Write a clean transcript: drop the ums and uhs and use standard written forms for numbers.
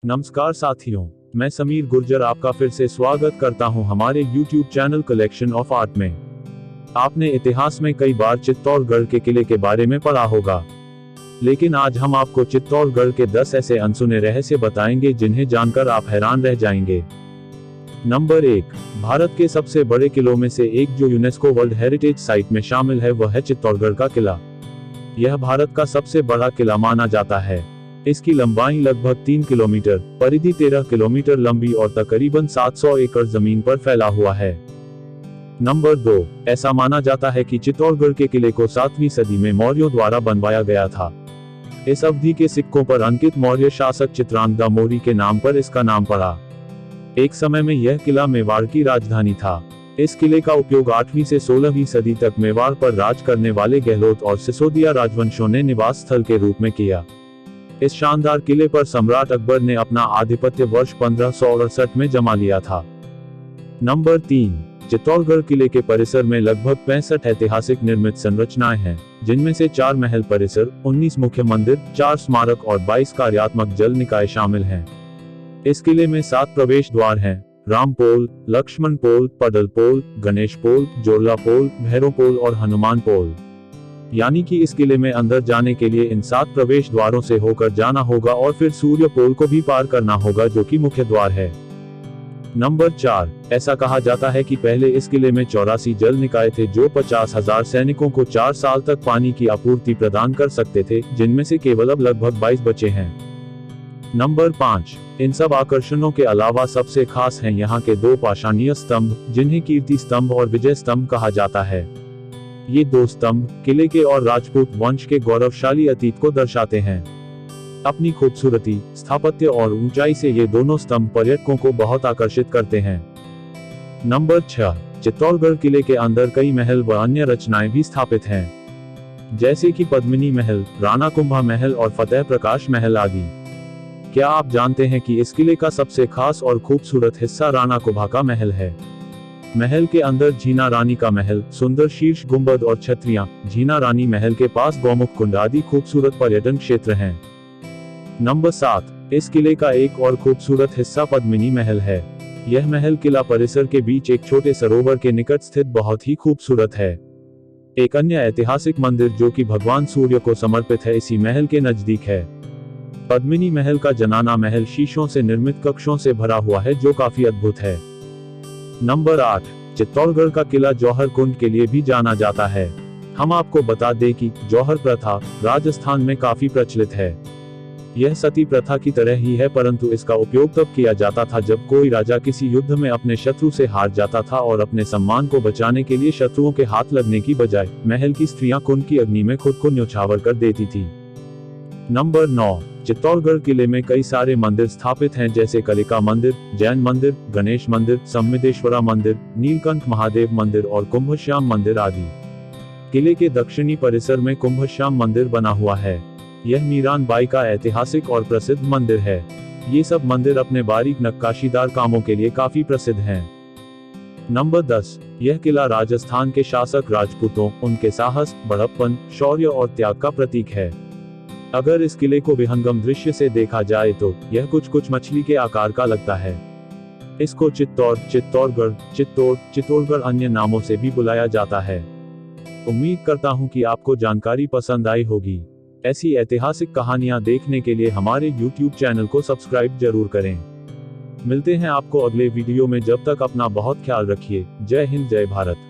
नमस्कार साथियों, मैं समीर गुर्जर आपका फिर से स्वागत करता हूं हमारे YouTube channel collection of art में। आपने इतिहास में कई बार चित्तौड़गढ़ के किले के बारे में पढ़ा होगा, लेकिन आज हम आपको चित्तौड़गढ़ के 10 ऐसे अनसुने रहस्य बताएंगे जिन्हें जानकर आप हैरान रह जाएंगे। नंबर 1, भारत के सबसे बड़े किलों में से एक जो यूनेस्को वर्ल्ड हेरिटेज साइट में शामिल है वह है चित्तौड़गढ़ का किला। यह भारत का सबसे बड़ा किला माना जाता है। इसकी लंबाई लगभग 3 किलोमीटर, परिधि 13 किलोमीटर लंबी और तकरीबन 700 एकड़ जमीन पर फैला हुआ है। नंबर 2, ऐसा माना जाता है कि चित्तौड़गढ़ के किले को 7वीं सदी में मौर्यों द्वारा बनवाया गया था। इस अवधि के सिक्कों पर अंकित मौर्य शासक चित्रांगदा मौर्य के नाम पर इसका नाम पड़ा। एक समय में यह किला मेवाड़ की राजधानी था। इस किले का उपयोग 8वीं से 16वीं सदी तक मेवाड़ पर राज करने वाले गहलोत और सिसोदिया राजवंशों ने निवास स्थल के रूप में किया। इस शानदार किले पर सम्राट अकबर ने अपना आधिपत्य वर्ष 1568 में जमा लिया था। नंबर 3, चित्तौड़गढ़ किले के परिसर में लगभग 65 ऐतिहासिक निर्मित संरचनाएं हैं, जिनमें से 4 महल परिसर, 19 मुख्य मंदिर, 4 स्मारक और 22 कार्यात्मक जल निकाय शामिल हैं। इस किले में 7 प्रवेश द्वार हैं: राम पोल, लक्ष्मण पोल, पडल पोल, गणेश पोल, जोरला पोल, भैरव पोल और हनुमान पोल। यानी कि इस किले में अंदर जाने के लिए इन 7 प्रवेश द्वारों से होकर जाना होगा और फिर सूर्य पोल को भी पार करना होगा जो कि मुख्य द्वार है। नंबर 4, ऐसा कहा जाता है कि पहले इस किले में 84 जल निकाय थे जो 50,000 सैनिकों को 4 साल तक पानी की आपूर्ति प्रदान कर सकते थे, जिनमें से केवल अब लगभग 22 बचे हैं। नंबर 5, इन सब आकर्षणों के अलावा सबसे खास हैं यहाँ के 2 पाषाणीय स्तंभ, जिन्हें कीर्ति स्तंभ और विजय स्तंभ कहा जाता है। ये 2 स्तंभ किले के और राजपूत वंश के गौरवशाली अतीत को दर्शाते हैं। अपनी खूबसूरती, स्थापत्य और ऊंचाई से ये दोनों स्तंभ पर्यटकों को बहुत आकर्षित करते हैं। नंबर 6, चित्तौड़गढ़ किले के अंदर कई महल व अन्य रचनाएं भी स्थापित हैं, जैसे कि पद्मिनी महल, राणा कुंभा महल और फतेह प्रकाश महल आदि। क्या आप जानते हैं कि इस किले का सबसे खास और खूबसूरत हिस्सा राणा कुंभा का महल है? महल के अंदर झीना रानी का महल, सुंदर शीर्ष गुंबद और छतरियां, झीना रानी महल के पास गौमुख कुंड आदि खूबसूरत पर्यटन क्षेत्र हैं। नंबर 7, इस किले का एक और खूबसूरत हिस्सा पद्मिनी महल है। यह महल किला परिसर के बीच एक छोटे सरोवर के निकट स्थित बहुत ही खूबसूरत है। एक अन्य ऐतिहासिक मंदिर जो कि भगवान सूर्य को समर्पित है इसी महल के नजदीक है। पद्मिनी महल का जनाना महल शीशों से निर्मित कक्षों से भरा हुआ है जो काफी अद्भुत है। नंबर 8, चित्तौड़गढ़ का किला जौहर कुंड के लिए भी जाना जाता है। हम आपको बता दें कि जौहर प्रथा राजस्थान में काफी प्रचलित है। यह सती प्रथा की तरह ही है, परंतु इसका उपयोग तब किया जाता था जब कोई राजा किसी युद्ध में अपने शत्रु से हार जाता था और अपने सम्मान को बचाने के लिए शत्रुओं के हाथ लगने की बजाय महल की स्त्रियां कुंड की अग्नि में खुद को न्यौछावर कर देती थी। नंबर 9, चित्तौड़गढ़ किले में कई सारे मंदिर स्थापित हैं, जैसे कलिका मंदिर, जैन मंदिर, गणेश मंदिर, सम्मिदेश्वरा मंदिर, नीलकंठ महादेव मंदिर और कुंभश्याम मंदिर आदि। किले के दक्षिणी परिसर में कुंभश्याम मंदिर बना हुआ है। यह मीरान बाई का ऐतिहासिक और प्रसिद्ध मंदिर है। ये सब मंदिर अपने बारीक नक्काशीदार कामों के लिए काफी प्रसिद्ध हैं। नंबर 10, यह किला राजस्थान के शासक राजपूतों, उनके साहस, बड़प्पन, शौर्य और त्याग का प्रतीक है। अगर इस किले को विहंगम दृश्य से देखा जाए तो यह कुछ मछली के आकार का लगता है। इसको चित्तौड़, चित्तौड़गढ़, चित्तौड़गढ़ अन्य नामों से भी बुलाया जाता है। उम्मीद करता हूं कि आपको जानकारी पसंद आई होगी। ऐसी ऐतिहासिक कहानियां देखने के लिए हमारे YouTube चैनल को सब्सक्राइब जरूर करें। मिलते हैं आपको अगले वीडियो में, जब तक अपना बहुत ख्याल रखिए। जय हिंद, जय भारत।